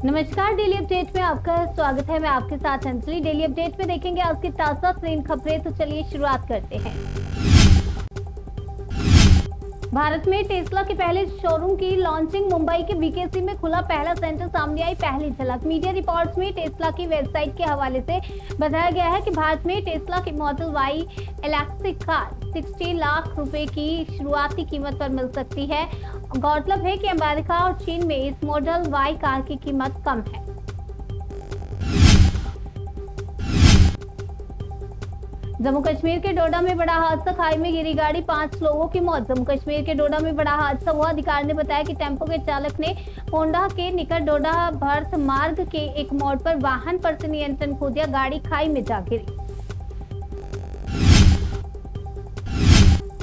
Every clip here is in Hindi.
नमस्कार, डेली अपडेट में आपका स्वागत है। मैं आपके साथ अंजलि। डेली अपडेट में देखेंगे आज की ताजा तरीन खबरें। तो चलिए शुरुआत करते हैं। भारत में टेस्ला के पहले शोरूम की लॉन्चिंग। मुंबई के बीकेसी में खुला पहला सेंटर, सामने आई पहली झलक। मीडिया रिपोर्ट्स में टेस्ला की वेबसाइट के हवाले से बताया गया है कि भारत में टेस्ला की model Y electric car 60 lakh रुपए की शुरुआती कीमत पर मिल सकती है। गौरतलब है कि अमेरिका और चीन में इस मॉडल वाई कार की कीमत कम है। जम्मू कश्मीर के डोडा में बड़ा हादसा, खाई में गिरी गाड़ी, 5 लोगों की मौत। जम्मू कश्मीर के डोडा में बड़ा हादसा हुआ। अधिकारी ने बताया कि टेम्पो के चालक ने पोंडा के निकट डोडा भर्थ मार्ग के एक मोड़ पर वाहन पर से नियंत्रण खो दिया, गाड़ी खाई में जा गिरी।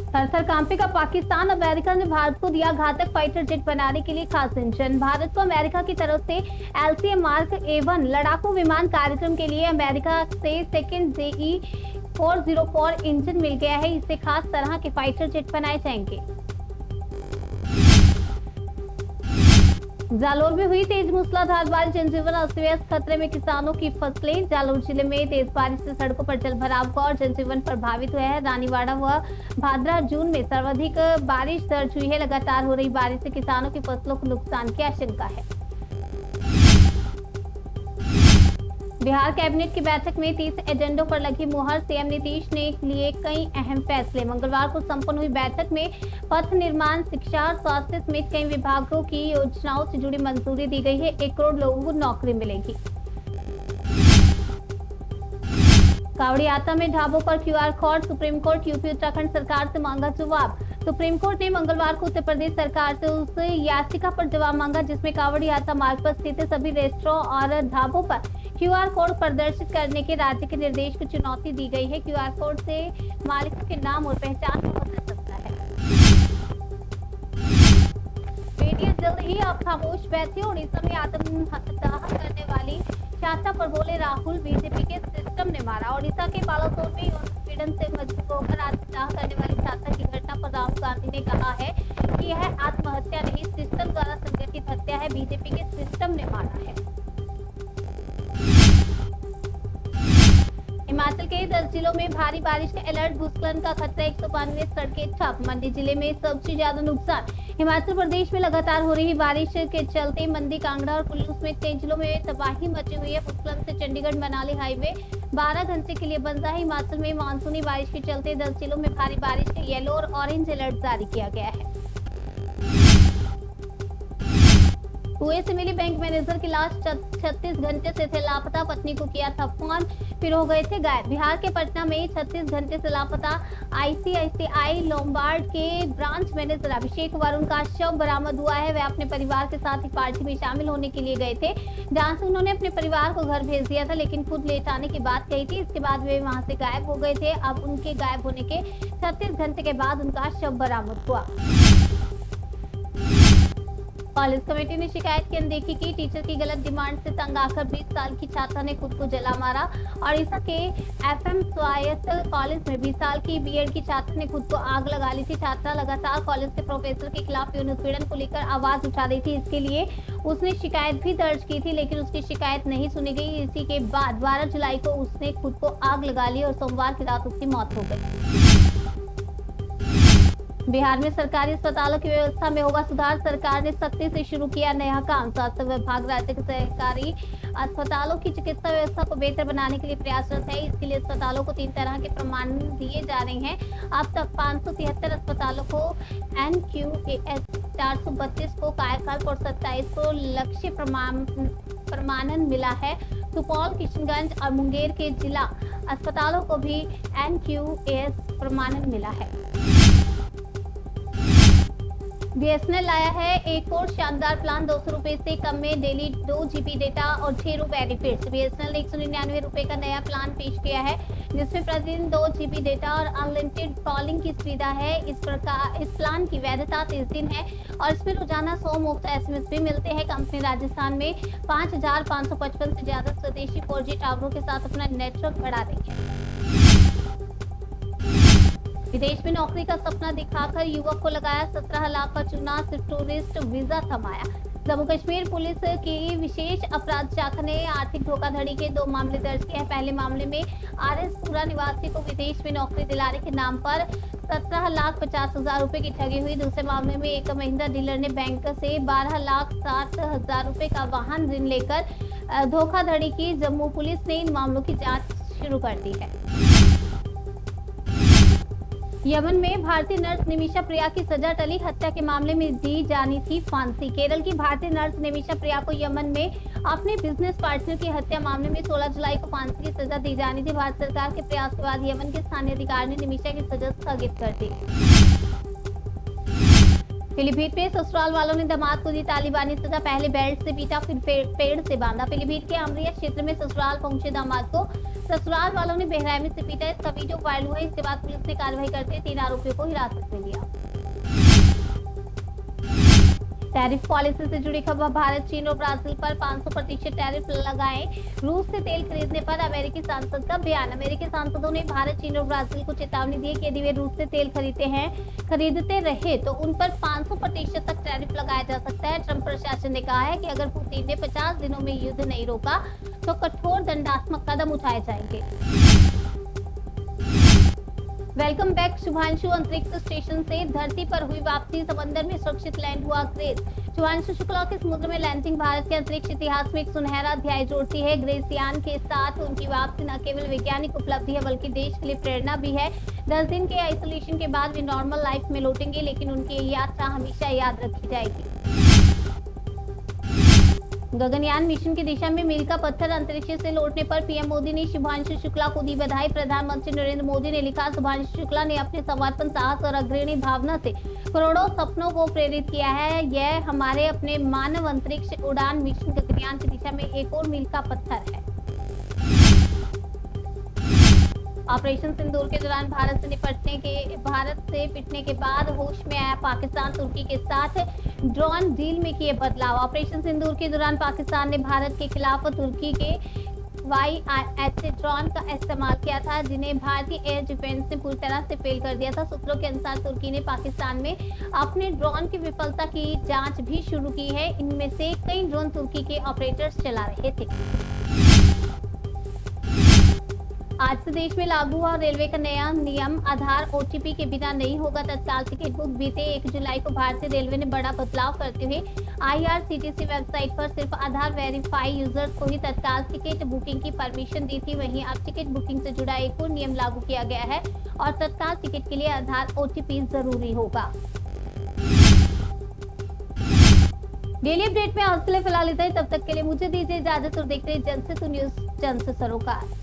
थर-थर कांपेगा पाकिस्तान, अमेरिका ने भारत को दिया घातक फाइटर जेट बनाने के लिए खास इंजन। भारत को अमेरिका की तरफ से LCA मार्क A1 लड़ाकू विमान कार्यक्रम के लिए अमेरिका से सेकंड JE-404 इंजन मिल गया है। इससे खास तरह के फाइटर जेट बनाए जाएंगे। जालोर में हुई तेज मूसलाधार बारिश, जनजीवन अस्त व्यस्त, खतरे में किसानों की फसलें। जालोर जिले में तेज बारिश से सड़कों पर जल भराव हुआ और जनजीवन प्रभावित हुआ है। रानीवाड़ा व भादरा जून में सर्वाधिक बारिश दर्ज हुई है। लगातार हो रही बारिश से किसानों की फसलों को नुकसान की आशंका है। बिहार कैबिनेट की बैठक में 30 एजेंडों पर लगी मुहर। सीएम नीतीश ने लिए कई अहम फैसले। मंगलवार को संपन्न हुई बैठक में पथ निर्माण, शिक्षा और स्वास्थ्य समेत कई विभागों की योजनाओं से जुड़ी मंजूरी दी गई है। 1 करोड़ लोगों को नौकरी मिलेगी। कावड़ी यात्रा में ढाबों पर QR code, supreme court UP Uttarakhand सरकार से मांगा जवाब। सुप्रीम कोर्ट ने मंगलवार को उत्तर प्रदेश सरकार से उस याचिका पर जवाब मांगा जिसमें कावड़ी यात्रा मार्ग पर स्थित सभी रेस्टोरेंट और ढाबों पर QR कोड प्रदर्शित करने के राज्य के निर्देश को चुनौती दी गई है। QR कोड से मालिकों के नाम और पहचान पता चल सकता है। मीडिया जल्द ही अब खामोश बैठे। उड़ीसा में आत्मदाह करने वाली छात्रा पर बोले राहुल, बीजेपी के सिस्टम ने मारा। उड़ीसा के बालासोर में यौन उत्पीड़न से मजबूर होकर आत्मदाह करने वाली छात्रा की घटना पर राहुल गांधी ने कहा है कि यह आत्महत्या नहीं, सिस्टम द्वारा संगठित हत्या है। बीजेपी के सिस्टम ने मारा है। हिमाचल के 10 जिलों में भारी बारिश का अलर्ट, भूस्खलन का खतरा, 192 सड़कें ठप। मंडी जिले में सबसे ज्यादा नुकसान। हिमाचल प्रदेश में लगातार हो रही बारिश के चलते मंडी, कांगड़ा और कुल्लू समेत 3 जिलों में तबाही मची हुई है। भूस्खलन से चंडीगढ़ मनाली हाईवे 12 घंटे के लिए बंद है। हिमाचल में मानसूनी बारिश के चलते 10 जिलों में भारी बारिश का येलो और ऑरेंज अलर्ट जारी किया गया है। कुएं से मिली बैंक मैनेजर की लाश, 36 घंटे से थे लापता, पत्नी को किया था फोन, फिर हो गए थे गायब। बिहार के पटना में 36 घंटे से लापता ICICI लोम्बार्ड के ब्रांच मैनेजर अभिषेक वरुण का शव बरामद हुआ है। वे अपने परिवार के साथ ही पार्टी में शामिल होने के लिए गए थे, जहां से उन्होंने अपने परिवार को घर भेज दिया था, लेकिन खुद लेट आने की बात कही थी। इसके बाद वे वहां से गायब हो गए थे। अब उनके गायब होने के 36 घंटे के बाद उनका शव बरामद हुआ। कॉलेज कमेटी ने शिकायत की अनदेखी की। टीचर की गलत डिमांड से तंग आकर 20 साल की छात्रा ने खुद को जला मारा। ओडिशा के FM स्वायत्त कॉलेज में 20 साल की BEd की छात्रा ने खुद को आग लगा ली थी। छात्रा लगातार कॉलेज के प्रोफेसर के खिलाफ यौन उत्पीड़न को लेकर आवाज उठा रही थी। इसके लिए उसने शिकायत भी दर्ज की थी, लेकिन उसकी शिकायत नहीं सुनी गई। इसी के बाद 12 जुलाई को उसने खुद को आग लगा ली और सोमवार की रात उसकी मौत हो गई। बिहार में सरकारी अस्पतालों की व्यवस्था में होगा सुधार। सरकार ने सख्ती से शुरू किया नया काम। स्वास्थ्य विभाग राज्य के सरकारी अस्पतालों की चिकित्सा व्यवस्था को बेहतर बनाने के लिए प्रयासरत है। इसके लिए अस्पतालों को 3 तरह के प्रमाण दिए जा रहे हैं। अब तक 573 अस्पतालों को NQAS, 432 को कायाकल्प और 27 को लक्ष्य प्रमाणन मिला है। सुपौल, किशनगंज और मुंगेर के जिला अस्पतालों को भी NQAS प्रमाणन मिला है। BSNL लाया है एक और शानदार प्लान। 200 रुपए से कम में डेली 2 GB डेटा और 6 बेनिफिट्स। BSNL ने 199 रुपए का नया प्लान पेश किया है, जिसमें प्रतिदिन 2 GB डेटा और अनलिमिटेड कॉलिंग की सुविधा है। इस प्लान की वैधता 30 दिन है और इसमें रोजाना 100 मुफ्त SMS भी मिलते हैं। कंपनी राजस्थान में 5555 से ज्यादा स्वदेशी 4G टावरों के साथ अपना नेटवर्क बढ़ा रही है। विदेश में नौकरी का सपना दिखाकर युवक को लगाया 17 लाख का चूना, सिर्फ टूरिस्ट वीजा थमाया। जम्मू कश्मीर पुलिस की विशेष अपराध शाखा ने आर्थिक धोखाधड़ी के 2 मामले दर्ज किए हैं। पहले मामले में RS-पुरा निवासी को विदेश में नौकरी दिलाने के नाम पर 17,50,000 रुपए की ठगी हुई। दूसरे मामले में एक महिंद्रा डीलर ने बैंक से 12,60,000 रुपए का वाहन ऋण लेकर धोखाधड़ी की। जम्मू पुलिस ने इन मामलों की जांच शुरू कर दी है। यमन में भारतीय नर्स निमिषा प्रिया की सजा टली, हत्या के मामले में दी जानी थी फांसी। केरल की भारतीय नर्स निमिषा प्रिया को यमन में अपने बिजनेस पार्टनर की हत्या मामले में 16 जुलाई को फांसी की सजा दी जानी थी। भारत सरकार के प्रयास के बाद यमन के स्थानीय अधिकारी ने निमिषा की सजा स्थगित कर दी। पीलीभीत में ससुराल वालों ने दामाद को दी तालिबानी सजा, पहले बेल्ट से पीटा फिर पेड़ से बांधा। पीलीभीत के अमरिया क्षेत्र में ससुराल पहुंचे दामाद को ससुराल वालों ने बेरहमी से पीटा। इसका वीडियो वायरल हुआ। इसके बाद पुलिस ने कार्रवाई करते 3 आरोपियों को हिरासत में लिया। टैरिफ पॉलिसी से जुड़ी खबर, भारत चीन और ब्राजील पर 500% टैरिफ लगाए। रूस से तेल खरीदने पर अमेरिकी सांसद का बयान। अमेरिकी सांसदों ने भारत चीन और ब्राजील को चेतावनी दी कि यदि वे रूस से तेल खरीदते रहे तो उन पर 500% तक टैरिफ लगाया जा सकता है। ट्रंप प्रशासन ने कहा है कि अगर पुतिन ने 50 दिनों में युद्ध नहीं रोका तो कठोर दंडात्मक कदम उठाए जाएंगे। Welcome back. शुभांशु अंतरिक्ष स्टेशन से धरती पर हुई वापसी, समंदर में सुरक्षित लैंड हुआ ग्रेस। शुभांशु शुक्ला के समुद्र में लैंडिंग भारत के अंतरिक्ष इतिहास में एक सुनहरा अध्याय जोड़ती है। ग्रेस यान के साथ उनकी वापसी न केवल वैज्ञानिक उपलब्धि है बल्कि देश के लिए प्रेरणा भी है। 10 दिन के आइसोलेशन के बाद वे नॉर्मल लाइफ में लौटेंगे, लेकिन उनकी ये यात्रा हमेशा याद रखी जाएगी। गगनयान मिशन की दिशा में मील का पत्थर, अंतरिक्ष से लौटने पर पीएम मोदी ने शुभांशु शुक्ला को दी बधाई। प्रधानमंत्री नरेंद्र मोदी ने लिखा, शुभांशु शुक्ला ने अपने समर्पण, साहस और अग्रणी भावना से करोड़ों सपनों को प्रेरित किया है। यह हमारे अपने मानव अंतरिक्ष उड़ान मिशन गगनयान की दिशा में एक और मील का पत्थर है। ऑपरेशन सिंदूर के दौरान भारत से पिटने के बाद होश में आया पाकिस्तान, तुर्की के साथ ड्रोन डील में किए बदलाव। ऑपरेशन सिंदूर के दौरान पाकिस्तान ने भारत के खिलाफ तुर्की के YIH ड्रोन का इस्तेमाल किया था, जिन्हें भारतीय एयर डिफेंस ने पूरी तरह से फेल कर दिया था। सूत्रों के अनुसार तुर्की ने पाकिस्तान में अपने ड्रोन की विफलता की जांच भी शुरू की है। इनमें से कई ड्रोन तुर्की के ऑपरेटर्स चला रहे थे। आज से देश में लागू हुआ रेलवे का नया नियम, आधार OTP के बिना नहीं होगा तत्काल टिकट बुक। बीते 1 जुलाई को भारतीय रेलवे ने बड़ा बदलाव करते हुए IRCTC वेबसाइट पर सिर्फ आधार वेरीफाई यूजर्स को ही तत्काल टिकट बुकिंग की परमिशन दी थी। वहीं अब टिकट बुकिंग से जुड़ा एक और नियम लागू किया गया है और तत्काल टिकट के लिए आधार OTP जरूरी होगा। डेली अपडेट में आज के लिए फिलहाल इतना ही। तब तक के लिए मुझे दीजिए इजाजत और देखते रहिए जन से न्यूज़, जन से सरोकार।